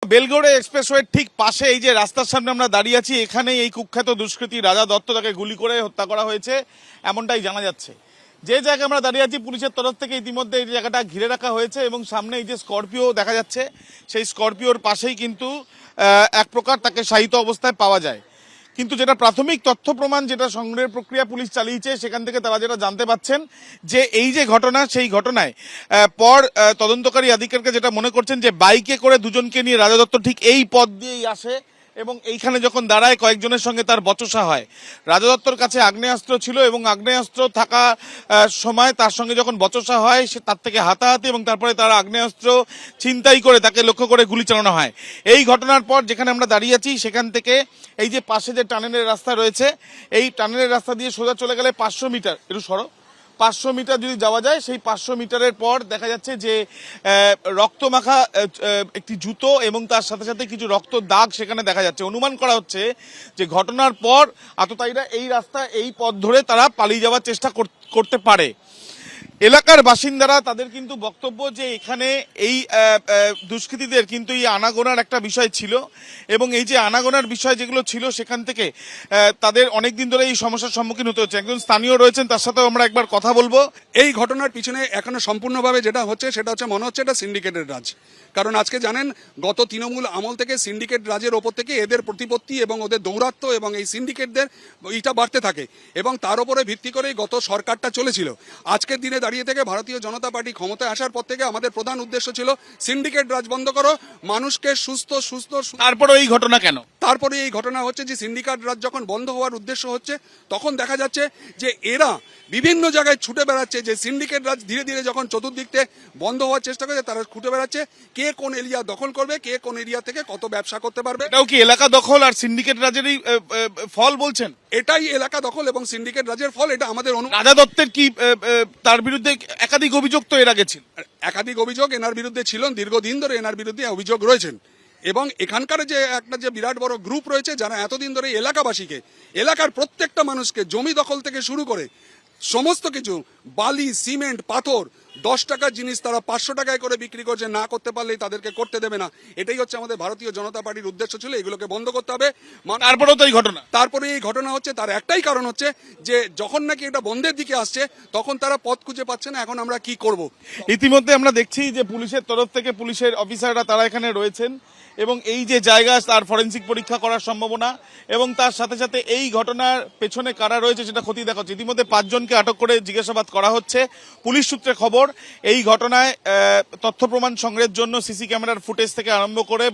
বেলগড়ে এক্সপ্রেসওয়ের ঠিক পাশে এই যে রাস্তার সামনে আমরা দাঁড়িয়ে আছি, এখানে এই কুখ্যাত দুষ্কৃতী রাজা দত্ত তাকে গুলি করে হত্যা করা হয়েছে এমনটাই জানা যাচ্ছে। যে জায়গায় আমরা দাঁড়িয়ে আছি পুলিশের তরফ থেকে ইতিমধ্যে এই জায়গাটা ঘিরে রাখা হয়েছে এবং সামনে এই যে স্করপিও দেখা যাচ্ছে, সেই স্করপিওর পাশেই কিন্তু এক প্রকার তাকে শায়িত অবস্থায় পাওয়া যায়। কিন্তু যেটা প্রাথমিক তথ্য প্রমাণ যেটা সংগ্রহের প্রক্রিয়া পুলিশ চালিয়েছে, সেখান থেকে তারা যেটা জানতে পাচ্ছেন যে এই যে ঘটনা, সেই ঘটনায় পর তদন্তকারী আধিকারিকরা যেটা মনে করছেন যে বাইকে করে দুজনকে নিয়ে রাজা দত্ত ঠিক এই পথ দিয়েই আসে এবং এইখানে যখন দাঁড়ায় কয়েকজনের সঙ্গে তার বচসা হয়। রাজা দত্তর কাছে আগ্নেয়াস্ত্র ছিল এবং আগ্নেয়াস্ত্র থাকা সময় তার সঙ্গে যখন বচসা হয় সে তার থেকে হাতাহাতি এবং তারপরে তার আগ্নেয়াস্ত্র ছিনতাই করে তাকে লক্ষ্য করে গুলি চালানো হয়। এই ঘটনার পর যেখানে আমরা দাঁড়িয়ে আছি সেখান থেকে এই যে পাশে যে টানেলের রাস্তা রয়েছে, এই টানেলের রাস্তা দিয়ে সোজা চলে গেলে 500 মিটার, একটু সরো, 500 মিটার যদি যাওয়া যায়, সেই 500 মিটারের পর দেখা যাচ্ছে যে রক্তমাখা একটি জুতো এবং তার সাথে সাথে কিছু রক্ত দাগ সেখানে দেখা যাচ্ছে। অনুমান করা হচ্ছে যে ঘটনার পর আততায়ীরা এই রাস্তা, এই পথ ধরে তারা পালিয়ে যাওয়ার চেষ্টা করতে পারে। এলাকার বাসিন্দারা তাদের কিন্তু বক্তব্য যে এখানে এই দুষ্কৃতীদের কিন্তু এই আনাগোনার একটা বিষয় ছিল এবং এই যে আনাগোনার বিষয় যেগুলো ছিল সেখান থেকে তাদের অনেকদিন ধরে এই সমস্যার সম্মুখীন হতে হচ্ছে। একজন স্থানীয় রয়েছেন, তার সাথেও আমরা একবার কথা বলবো। এই ঘটনার পিছনে এখনো সম্পূর্ণভাবে যেটা হচ্ছে সেটা হচ্ছে মনে হচ্ছে এটা সিন্ডিকেটের রাজ। কারণ আজকে জানেন গত তৃণমূল আমল থেকে সিন্ডিকেট রাজের ওপর থেকে এদের প্রতিপত্তি এবং ওদের দৌরাত্ম্য এবং এই সিন্ডিকেটদের ইটা বাড়তে থাকে এবং তার উপরে ভিত্তি করেই গত সরকারটা চলেছিল। আজকের দিনে দাঁড়িয়ে থেকে ভারতীয় জনতা পার্টি ক্ষমতায় আসার পর থেকে আমাদের প্রধান উদ্দেশ্য ছিল সিন্ডিকেট রাজ বন্ধ করো, মানুষকে সুস্থ। তারপরে এই ঘটনা কেন? তারপরে এই ঘটনা হচ্ছে যে সিন্ডিকেট রাজ যখন বন্ধ হওয়ার উদ্দেশ্য হচ্ছে তখন দেখা যাচ্ছে যে এরা বিভিন্ন জায়গায় ছুটে বেড়াচ্ছে। যে সিন্ডিকেট রাজ ধীরে ধীরে যখন চতুর্দিক থেকে বন্ধ হওয়ার চেষ্টা করছে, তারা ছুটে বেড়াচ্ছে কে কোন এরিয়া দখল করবে, কে কোন এরিয়া থেকে কত ব্যবসা করতে পারবে। এটাও কি এলাকা দখল আর সিন্ডিকেট রাজেরই ফল বলছেন? এটাই এলাকা দখল এবং সিন্ডিকেট রাজের ফল। এটা আমাদের রাজা দত্তের কি তার বিরুদ্ধে একাধিক অভিযোগ তো এর আগে ছিল? একাধিক অভিযোগ এনার বিরুদ্ধে ছিল, দীর্ঘদিন ধরে এনার বিরুদ্ধে অভিযোগ রয়েছেন এবং এখানকার যে একটা যে বিরাট বড় গ্রুপ রয়েছে যারা এতদিন ধরে এলাকাবাসীকে, এলাকার প্রত্যেকটা মানুষকে জমি দখল থেকে শুরু করে সমস্ত কিছু বালি, সিমেন্ট, পাথর 10 টাকার জিনিস তারা 500 টাকায় করে বিক্রি করছে, না করতে পারলেই তাদেরকে করতে দেবে না। এটাই হচ্ছে আমাদের ভারতীয় জনতা পার্টির উদ্দেশ্য ছিল, এগুলোকে বন্ধ করতে হবে। তারপরেও তো এই ঘটনা, তারপরে এই ঘটনা হচ্ছে তার একটাই কারণ হচ্ছে যে যখন নাকি এটা বন্ধের দিকে আসছে তখন তারা পথ খুঁজে পাচ্ছে না, এখন আমরা কি করব। ইতিমধ্যে আমরা দেখছি যে পুলিশের তরফ থেকে পুলিশের অফিসাররা তারা এখানে রয়েছেন এবং এই যে জায়গা তার ফরেন্সিক পরীক্ষা করার সম্ভাবনা এবং তার সাথে সাথে এই ঘটনার পেছনে কারা রয়েছে সেটা খতিয়ে দেখা হচ্ছে। ইতিমধ্যে 5 জনকে আটক করে জিজ্ঞাসাবাদ করা হচ্ছে। পুলিশ সূত্রে খবর এই ঘটনায় তথ্য প্রমাণ সংগ্রহের জন্য সিসি ক্যামেরার ফুটেজ থেকে আরম্ভ করে